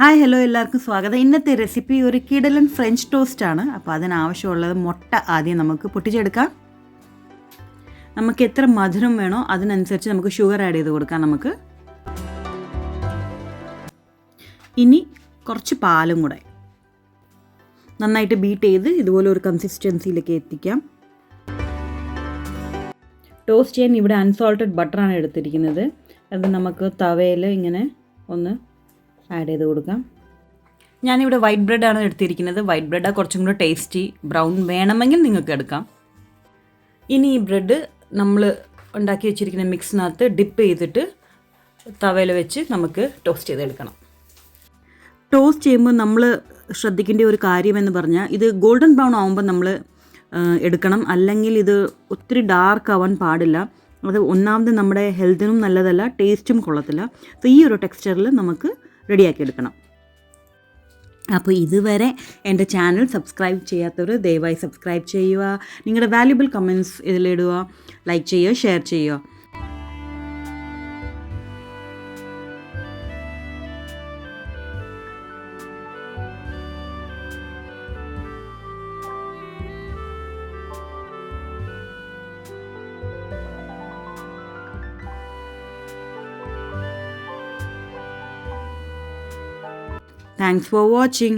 Hi hello എല്ലാവർക്കും സ്വാഗതം. ഇന്നത്തെ റെസിപ്പി ഒരു കിടലൻ ഫ്രഞ്ച് ടോസ്റ്റ് ആണ്. അപ്പോൾ അതിനാവശ്യമുള്ളത് മുട്ട ആദ്യം നമുക്ക് പൊട്ടിച്ചെടുക്കാം. നമുക്ക് എത്ര മധുരം വേണോ അതിനനുസരിച്ച് നമുക്ക് ഷുഗർ ആഡ് ചെയ്ത് കൊടുക്കാം. നമുക്ക് ഇനി കുറച്ച് പാലും കൂടെ നന്നായിട്ട് ബീറ്റ് ചെയ്ത് ഇതുപോലെ ഒരു കൺസിസ്റ്റൻസിയിലേക്ക് എത്തിക്കാം. ടോസ്റ്റ് ചെയ്യാൻ ഇവിടെ അൺസോൾട്ടഡ് ബട്ടറാണ് എടുത്തിരിക്കുന്നത്. അത് നമുക്ക് തവയിൽ ഇങ്ങനെ ഒന്ന് ആഡ് ചെയ്ത് കൊടുക്കാം. ഞാനിവിടെ വൈറ്റ് ബ്രെഡാണ് എടുത്തിരിക്കുന്നത്. വൈറ്റ് ബ്രെഡാണ് കുറച്ചും കൂടെ ടേസ്റ്റി. ബ്രൗൺ വേണമെങ്കിൽ നിങ്ങൾക്ക് എടുക്കാം. ഇനി ഈ ബ്രെഡ് നമ്മൾ ഉണ്ടാക്കി വെച്ചിരിക്കുന്ന മിക്സിനകത്ത് ഡിപ്പ് ചെയ്തിട്ട് തവയിൽ വെച്ച് നമുക്ക് ടോസ്റ്റ് ചെയ്തെടുക്കണം. ടോസ്റ്റ് ചെയ്യുമ്പോൾ നമ്മൾ ശ്രദ്ധിക്കേണ്ട ഒരു കാര്യമെന്ന് പറഞ്ഞാൽ ഇത് ഗോൾഡൻ ബ്രൗൺ ആകുമ്പോൾ നമ്മൾ എടുക്കണം. അല്ലെങ്കിൽ ഇത് ഒത്തിരി ഡാർക്ക് ആവാൻ പാടില്ല. അത് ഒന്നാമത് നമ്മുടെ ഹെൽത്തിനും നല്ലതല്ല, ടേസ്റ്റും കൊള്ളത്തില്ല. സോ ഈ ഒരു ടെക്സ്ചറിൽ നമുക്ക് റെഡിയാക്കി എടുക്കണം. അപ്പോൾ ഇതുവരെ എൻ്റെ ചാനൽ സബ്സ്ക്രൈബ് ചെയ്യാത്തവർ ദയവായി സബ്സ്ക്രൈബ് ചെയ്യുക. നിങ്ങളുടെ വാല്യുബിൾ കമൻറ്റ്സ് ഇതിലിടുക, ലൈക്ക് ചെയ്യുക, ഷെയർ ചെയ്യുക. Thanks for watching.